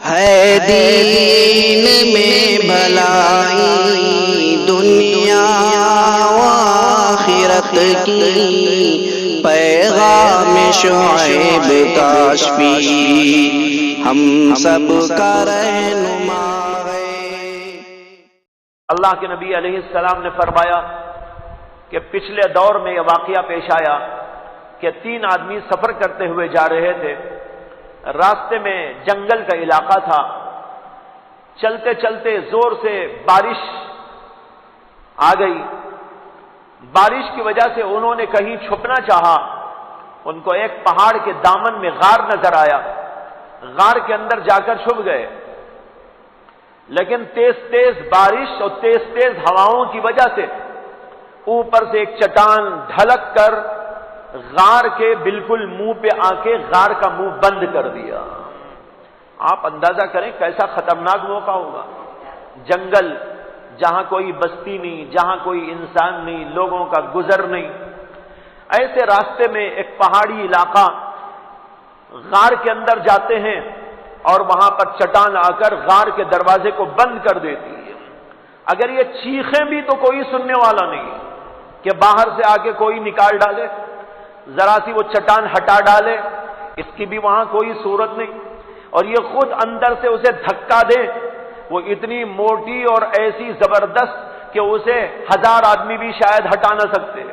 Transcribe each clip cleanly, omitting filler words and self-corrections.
ہے دین میں بھلائی دنیا و آخرت کی، پیغام شعیب کاشفی ہم سب کا رہنما ہے۔ اللہ کے نبی علیہ السلام نے فرمایا کہ پچھلے دور میں یہ واقعہ پیش آیا کہ 3 آدمی سفر کرتے ہوئے جا رہے تھے۔ راستے میں جنگل کا علاقہ تھا۔ چلتے چلتے زور سے بارش آ گئی۔ بارش کی وجہ سے انہوں نے کہیں چھپنا چاہا۔ ان کو ایک پہاڑ کے دامن میں غار نظر آیا۔ غار کے اندر جا کر چھپ گئے، لیکن تیز تیز بارش اور تیز تیز ہواؤں کی وجہ سے اوپر سے ایک چٹان ڈھلک کر غار کے بالکل منہ پہ آ کے غار کا منہ بند کر دیا۔ آپ اندازہ کریں کیسا خطرناک موقع ہوگا۔ جنگل جہاں کوئی بستی نہیں، جہاں کوئی انسان نہیں، لوگوں کا گزر نہیں، ایسے راستے میں ایک پہاڑی علاقہ، غار کے اندر جاتے ہیں اور وہاں پر چٹان آ کر غار کے دروازے کو بند کر دیتی ہے۔ اگر یہ چیخیں بھی تو کوئی سننے والا نہیں کہ باہر سے آ کے کوئی نکال ڈالے، ذرا سی وہ چٹان ہٹا ڈالے، اس کی بھی وہاں کوئی صورت نہیں۔ اور یہ خود اندر سے اسے دھکا دے، وہ اتنی موٹی اور ایسی زبردست کہ اسے 1000 آدمی بھی شاید ہٹا نہ سکتے۔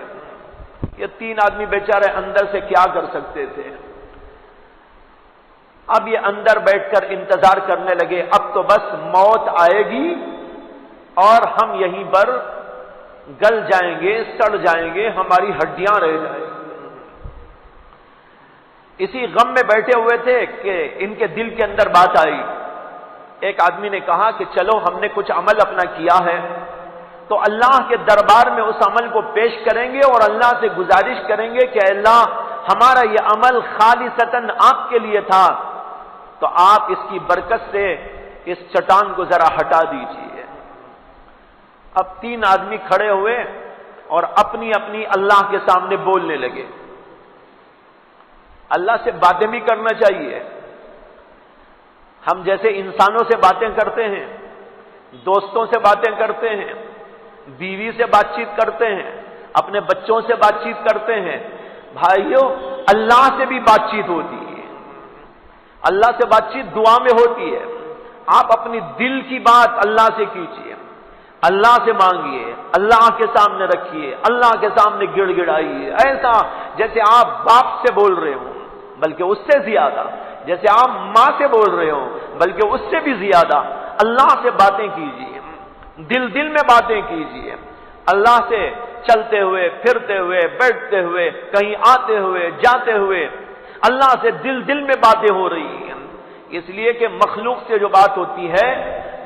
یہ 3 آدمی بیچارے اندر سے کیا کر سکتے تھے؟ اب یہ اندر بیٹھ کر انتظار کرنے لگے، اب تو بس موت آئے گی اور ہم یہیں پر گل جائیں گے، سڑ جائیں گے، ہماری ہڈیاں رہ جائیں گی۔ اسی غم میں بیٹھے ہوئے تھے کہ ان کے دل کے اندر بات آئی۔ ایک آدمی نے کہا کہ چلو ہم نے کچھ عمل اپنا کیا ہے تو اللہ کے دربار میں اس عمل کو پیش کریں گے اور اللہ سے گزارش کریں گے کہ اللہ ہمارا یہ عمل خالصتاً آپ کے لیے تھا، تو آپ اس کی برکت سے اس چٹان کو ذرا ہٹا دیجیے۔ اب 3 آدمی کھڑے ہوئے اور اپنی اپنی اللہ کے سامنے بولنے لگے۔ اللہ سے باتیں بھی کرنا چاہیے۔ ہم جیسے انسانوں سے باتیں کرتے ہیں، دوستوں سے باتیں کرتے ہیں، بیوی سے بات چیت کرتے ہیں، اپنے بچوں سے بات چیت کرتے ہیں، بھائیوں اللہ سے بھی بات چیت ہوتی ہے۔ اللہ سے بات چیت دعا میں ہوتی ہے۔ آپ اپنی دل کی بات اللہ سے کیجیے، اللہ سے مانگیے، اللہ کے سامنے رکھیے، اللہ کے سامنے گڑ گڑائیے، ایسا جیسے آپ باپ سے بول رہے ہوں، بلکہ اس سے زیادہ، جیسے آپ ماں سے بول رہے ہوں بلکہ اس سے بھی زیادہ اللہ سے باتیں کیجیے، دل میں باتیں کیجیے، اللہ سے چلتے ہوئے، پھرتے ہوئے، بیٹھتے ہوئے، کہیں آتے ہوئے، جاتے ہوئے، اللہ سے دل میں باتیں ہو رہی ہیں۔ اس لیے کہ مخلوق سے جو بات ہوتی ہے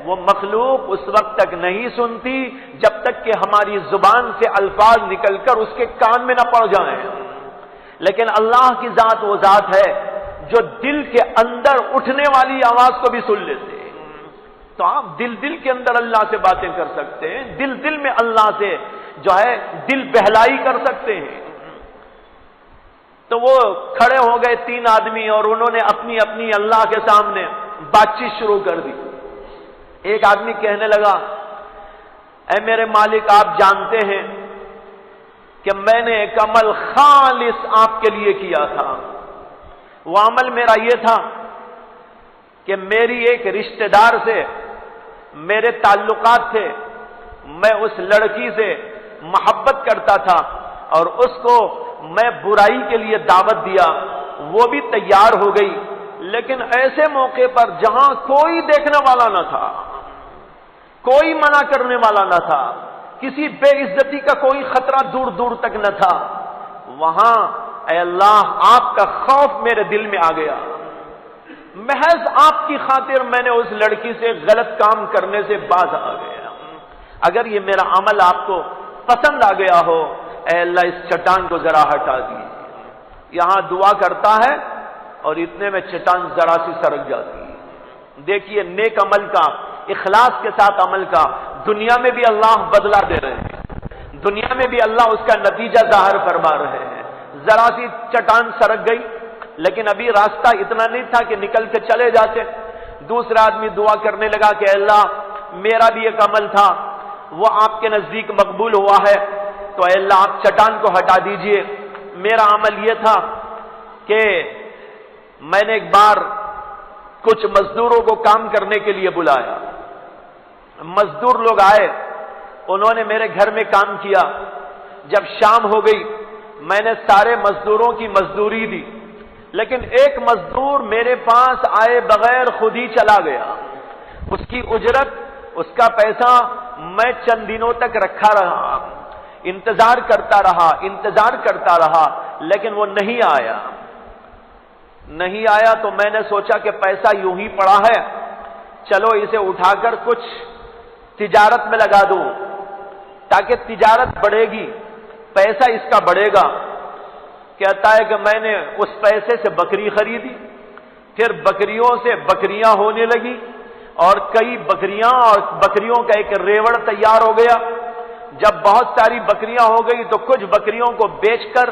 وہ مخلوق اس وقت تک نہیں سنتی جب تک کہ ہماری زبان سے الفاظ نکل کر اس کے کان میں نہ پڑ جائیں، لیکن اللہ کی ذات وہ ذات ہے جو دل کے اندر اٹھنے والی آواز کو بھی سن لیتے ہیں۔ تو آپ دل کے اندر اللہ سے باتیں کر سکتے ہیں، دل میں اللہ سے جو ہے دل بہلائی کر سکتے ہیں۔ تو وہ کھڑے ہو گئے 3 آدمی اور انہوں نے اپنی اپنی اللہ کے سامنے بات چیت شروع کر دی۔ ایک آدمی کہنے لگا، اے میرے مالک آپ جانتے ہیں کہ میں نے ایک عمل خالص آپ کے لیے کیا تھا۔ وہ عمل میرا یہ تھا کہ میری ایک رشتہ دار سے میرے تعلقات تھے، میں اس لڑکی سے محبت کرتا تھا اور اس کو میں برائی کے لیے دعوت دیا، وہ بھی تیار ہو گئی، لیکن ایسے موقع پر جہاں کوئی دیکھنے والا نہ تھا، کوئی منع کرنے والا نہ تھا، کسی بے عزتی کا کوئی خطرہ دور دور تک نہ تھا، وہاں اے اللہ آپ کا خوف میرے دل میں آ گیا۔ محض آپ کی خاطر میں نے اس لڑکی سے غلط کام کرنے سے باز آ گیا۔ اگر یہ میرا عمل آپ کو پسند آ گیا ہو، اے اللہ اس چٹان کو ذرا ہٹا دیجیے۔ یہاں دعا کرتا ہے اور اتنے میں چٹان ذرا سی سرک جاتی ہے۔ دیکھیے نیک عمل کا، اخلاص کے ساتھ عمل کا دنیا میں بھی اللہ بدلہ دے رہے ہیں، دنیا میں بھی اللہ اس کا نتیجہ ظاہر فرما رہے ہیں۔ ذرا سی چٹان سرک گئی، لیکن ابھی راستہ اتنا نہیں تھا کہ نکل کے چلے جاتے۔ دوسرا آدمی دعا کرنے لگا کہ اللہ میرا بھی ایک عمل تھا وہ آپ کے نزدیک مقبول ہوا ہے، تو اے اللہ آپ چٹان کو ہٹا دیجئے۔ میرا عمل یہ تھا کہ میں نے ایک بار کچھ مزدوروں کو کام کرنے کے لیے بلایا، مزدور لوگ آئے، انہوں نے میرے گھر میں کام کیا، جب شام ہو گئی میں نے سارے مزدوروں کی مزدوری دی، لیکن ایک مزدور میرے پاس آئے بغیر خود ہی چلا گیا۔ اس کی اجرت، اس کا پیسہ میں چند دنوں تک رکھا رہا، انتظار کرتا رہا لیکن وہ نہیں آیا تو میں نے سوچا کہ پیسہ یوں ہی پڑا ہے، چلو اسے اٹھا کر کچھ تجارت میں لگا دوں تاکہ تجارت بڑھے گی، پیسہ اس کا بڑھے گا۔ کہتا ہے کہ میں نے اس پیسے سے بکری خریدی، پھر بکریوں سے بکریاں ہونے لگی اور کئی بکریاں اور بکریوں کا ایک ریوڑ تیار ہو گیا۔ جب بہت ساری بکریاں ہو گئی تو کچھ بکریوں کو بیچ کر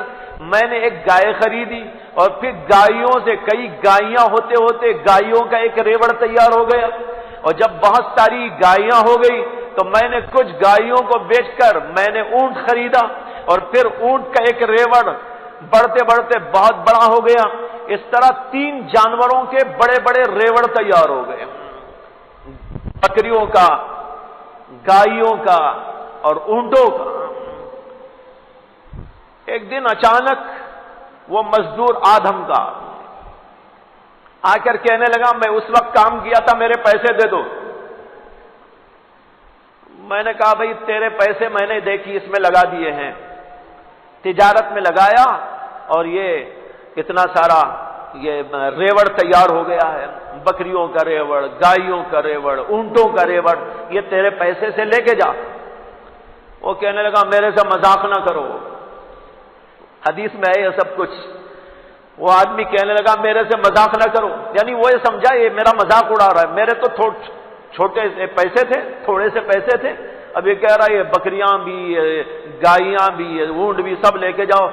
میں نے ایک گائے خریدی اور پھر گائیوں سے کئی گائیاں ہوتے ہوتے گائیوں کا ایک ریوڑ تیار ہو گیا، اور جب بہت ساری گائیاں ہو گئی تو میں نے کچھ گائیوں کو بیچ کر میں نے اونٹ خریدا اور پھر اونٹ کا ایک ریوڑ بڑھتے بڑھتے بہت بڑا ہو گیا۔ اس طرح 3 جانوروں کے بڑے بڑے ریوڑ تیار ہو گئے، بکریوں کا، گائیوں کا اور اونٹوں کا۔ ایک دن اچانک وہ مزدور آدم کا آ کر کہنے لگا میں اس وقت کام کیا تھا، میرے پیسے دے دو۔ میں نے کہا بھائی تیرے پیسے میں نے دیکھی اس میں لگا دیے ہیں، تجارت میں لگایا اور یہ اتنا سارا یہ ریوڑ تیار ہو گیا ہے، بکریوں کا ریوڑ، گائیوں کا ریوڑ، اونٹوں کا ریوڑ، یہ تیرے پیسے سے لے کے جا۔ وہ کہنے لگا میرے سے مذاق نہ کرو، حدیث میں ہے یہ سب کچھ۔ وہ آدمی کہنے لگا میرے سے مذاق نہ کرو، یعنی وہ یہ سمجھا یہ میرا مذاق اڑا رہا ہے، میرے تو چھوٹے سے پیسے تھے، تھوڑے سے پیسے تھے، اب یہ کہہ رہا ہے یہ بکریاں بھی، گائیاں بھی، اونٹ بھی سب لے کے جاؤ،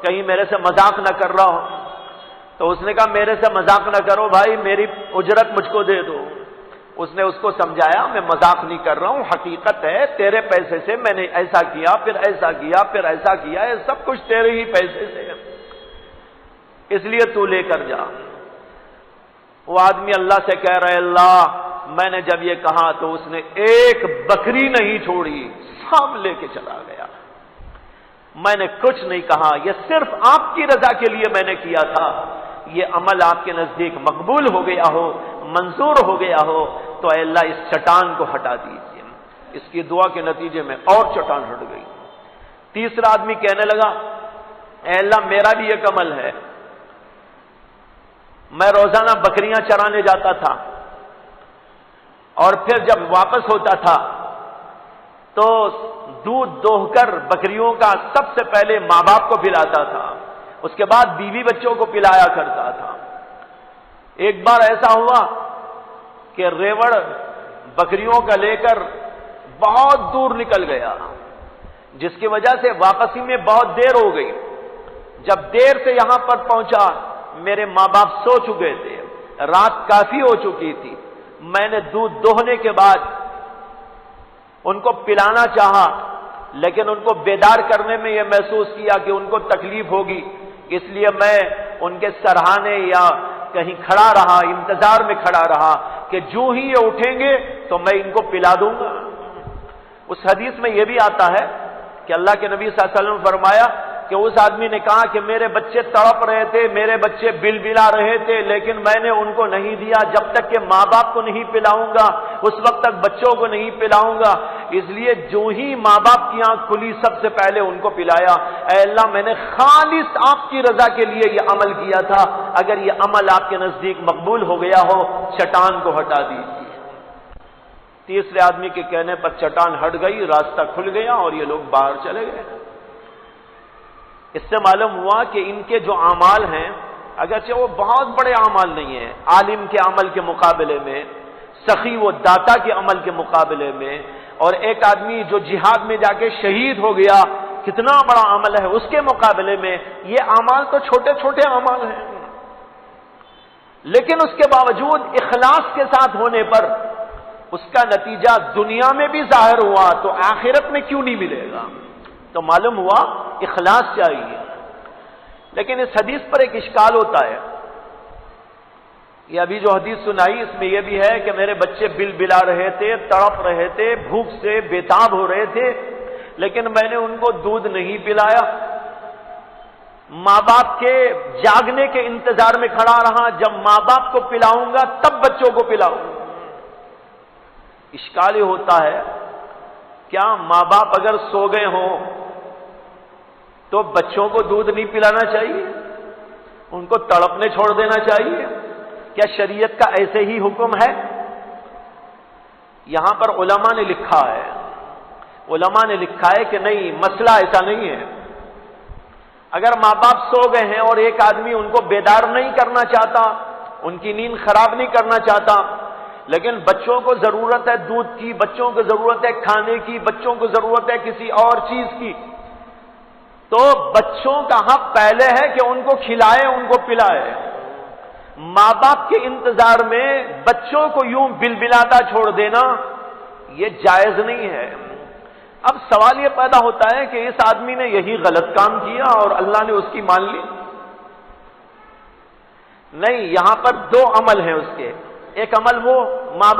کہیں میرے سے مذاق نہ کر رہا ہو۔ تو اس نے کہا میرے سے مذاق نہ کرو بھائی، میری اجرت مجھ کو دے دو۔ اس نے اس کو سمجھایا میں مذاق نہیں کر رہا ہوں، حقیقت ہے تیرے پیسے سے میں نے ایسا کیا، پھر ایسا کیا، پھر ایسا کیا، یہ سب کچھ تیرے ہی پیسے سے ہے، اس لیے تو لے کر جا۔ وہ آدمی اللہ سے کہہ رہے اللہ میں نے جب یہ کہا تو اس نے ایک بکری نہیں چھوڑی، سب لے کے چلا گیا۔ میں نے کچھ نہیں کہا، یہ صرف آپ کی رضا کے لیے میں نے کیا تھا۔ یہ عمل آپ کے نزدیک مقبول ہو گیا ہو، منظور ہو گیا ہو تو اے اللہ اس چٹان کو ہٹا دیجیے۔ اس کی دعا کے نتیجے میں اور چٹان ہٹ گئی۔ تیسرا آدمی کہنے لگا اے اللہ میرا بھی ایک عمل ہے، میں روزانہ بکریاں چرانے جاتا تھا اور پھر جب واپس ہوتا تھا تو دودھ دوہ کر بکریوں کا سب سے پہلے ماں باپ کو پلاتا تھا، اس کے بعد بیوی بچوں کو پلایا کرتا تھا۔ ایک بار ایسا ہوا کہ ریوڑ بکریوں کا لے کر بہت دور نکل گیا، جس کی وجہ سے واپسی میں بہت دیر ہو گئی۔ جب دیر سے یہاں پر پہنچا میرے ماں باپ سو چکے تھے، رات کافی ہو چکی تھی، میں نے دودھ دوہنے کے بعد ان کو پلانا چاہا لیکن ان کو بیدار کرنے میں یہ محسوس کیا کہ ان کو تکلیف ہوگی، اس لیے میں ان کے سرہانے یا کہیں کھڑا رہا، انتظار میں کھڑا رہا کہ جو ہی یہ اٹھیں گے تو میں ان کو پلا دوں گا۔ اس حدیث میں یہ بھی آتا ہے کہ اللہ کے نبی صلی اللہ علیہ وسلم نے فرمایا کہ اس آدمی نے کہا کہ میرے بچے تڑپ رہے تھے، میرے بچے بل بلا رہے تھے لیکن میں نے ان کو نہیں دیا، جب تک کہ ماں باپ کو نہیں پلاؤں گا اس وقت تک بچوں کو نہیں پلاؤں گا، اس لیے جو ہی ماں باپ کی آنکھ کھلی سب سے پہلے ان کو پلایا۔ اے اللہ میں نے خالص آپ کی رضا کے لیے یہ عمل کیا تھا، اگر یہ عمل آپ کے نزدیک مقبول ہو گیا ہو چٹان کو ہٹا دیجیے۔ تیسرے آدمی کے کہنے پر چٹان ہٹ گئی، راستہ کھل گیا اور یہ لوگ باہر چلے گئے۔ اس سے معلوم ہوا کہ ان کے جو اعمال ہیں اگرچہ وہ بہت بڑے اعمال نہیں ہیں، عالم کے عمل کے مقابلے میں، سخی و داتا کے عمل کے مقابلے میں، اور ایک آدمی جو جہاد میں جا کے شہید ہو گیا کتنا بڑا عمل ہے اس کے مقابلے میں، یہ اعمال تو چھوٹے چھوٹے اعمال ہیں، لیکن اس کے باوجود اخلاص کے ساتھ ہونے پر اس کا نتیجہ دنیا میں بھی ظاہر ہوا تو آخرت میں کیوں نہیں ملے گا؟ تو معلوم ہوا اخلاص چاہیے۔ لیکن اس حدیث پر ایک اشکال ہوتا ہے، یہ ابھی جو حدیث سنائی اس میں یہ بھی ہے کہ میرے بچے بل بلا رہے تھے، تڑپ رہے تھے، بھوک سے بےتاب ہو رہے تھے، لیکن میں نے ان کو دودھ نہیں پلایا، ماں باپ کے جاگنے کے انتظار میں کھڑا رہا، جب ماں باپ کو پلاؤں گا تب بچوں کو پلاؤں گا۔ اشکال یہ ہوتا ہے کیا ماں باپ اگر سو گئے ہوں تو بچوں کو دودھ نہیں پلانا چاہیے؟ ان کو تڑپنے چھوڑ دینا چاہیے؟ کیا شریعت کا ایسے ہی حکم ہے؟ یہاں پر علماء نے لکھا ہے کہ نہیں، مسئلہ ایسا نہیں ہے۔ اگر ماں باپ سو گئے ہیں اور ایک آدمی ان کو بیدار نہیں کرنا چاہتا، ان کی نیند خراب نہیں کرنا چاہتا، لیکن بچوں کو ضرورت ہے دودھ کی، بچوں کو ضرورت ہے کھانے کی، بچوں کو ضرورت ہے کسی اور چیز کی، تو بچوں کا حق پہلے ہے کہ ان کو کھلائے، ان کو پلائے۔ ماں باپ کے انتظار میں بچوں کو یوں بلبلاتا چھوڑ دینا یہ جائز نہیں ہے۔ اب سوال یہ پیدا ہوتا ہے کہ اس آدمی نے یہی غلط کام کیا اور اللہ نے اس کی مان لی؟ نہیں، یہاں پر دو عمل ہیں اس کے۔ ایک عمل وہ ماں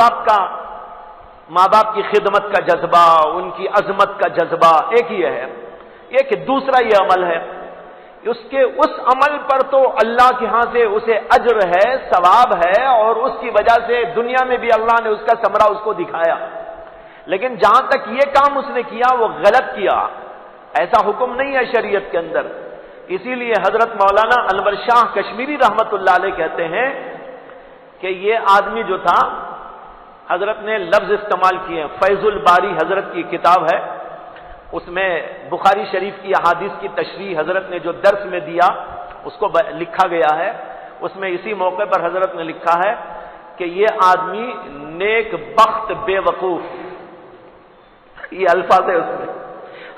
باپ کی خدمت کا جذبہ، ان کی عظمت کا جذبہ، ایک یہ ہے۔ ایک دوسرا یہ عمل ہے، اس عمل پر تو اللہ کے ہاں سے اسے اجر ہے، ثواب ہے، اور اس کی وجہ سے دنیا میں بھی اللہ نے اس کا ثمرہ اس کو دکھایا، لیکن جہاں تک یہ کام اس نے کیا وہ غلط کیا، ایسا حکم نہیں ہے شریعت کے اندر۔ اسی لیے حضرت مولانا انور شاہ کشمیری رحمت اللہ علیہ کہتے ہیں کہ یہ آدمی جو تھا، حضرت نے لفظ استعمال کیے ہیں، فیض الباری حضرت کی کتاب ہے، اس میں بخاری شریف کی احادیث کی تشریح حضرت نے جو درس میں دیا اس کو لکھا گیا ہے۔ اس میں اسی موقع پر حضرت نے لکھا ہے کہ یہ آدمی نیک بخت بے وقوف، یہ الفاظ ہے اس میں،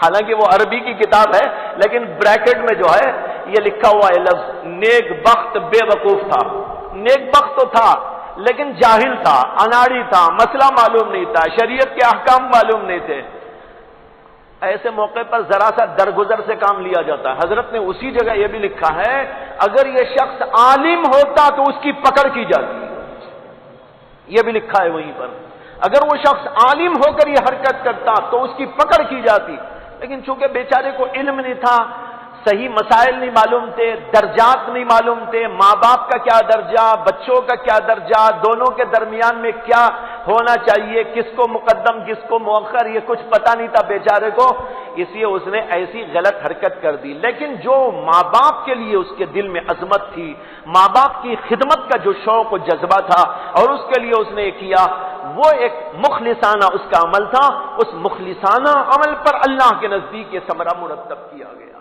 حالانکہ وہ عربی کی کتاب ہے لیکن بریکٹ میں جو ہے یہ لکھا ہوا ہے لفظ نیک بخت بے وقوف تھا۔ نیک بخت تو تھا لیکن جاہل تھا، اناڑی تھا، مسئلہ معلوم نہیں تھا، شریعت کے احکام معلوم نہیں تھے۔ ایسے موقع پر ذرا سا درگزر سے کام لیا جاتا ہے۔ حضرت نے اسی جگہ یہ بھی لکھا ہے اگر یہ شخص عالم ہوتا تو اس کی پکڑ کی جاتی، یہ بھی لکھا ہے وہیں پر، اگر وہ شخص عالم ہو کر یہ حرکت کرتا تو اس کی پکڑ کی جاتی، لیکن چونکہ بیچارے کو علم نہیں تھا، صحیح مسائل نہیں معلوم تھے، درجات نہیں معلوم تھے، ماں باپ کا کیا درجہ، بچوں کا کیا درجہ، دونوں کے درمیان میں کیا ہونا چاہیے، کس کو مقدم کس کو مؤخر، یہ کچھ پتہ نہیں تھا بیچارے کو، اس لیے اس نے ایسی غلط حرکت کر دی۔ لیکن جو ماں باپ کے لیے اس کے دل میں عظمت تھی، ماں باپ کی خدمت کا جو شوق و جذبہ تھا اور اس کے لیے اس نے یہ کیا، وہ ایک مخلصانہ اس کا عمل تھا، اس مخلصانہ عمل پر اللہ کے نزدیک یہ ثمرہ مرتب کیا گیا۔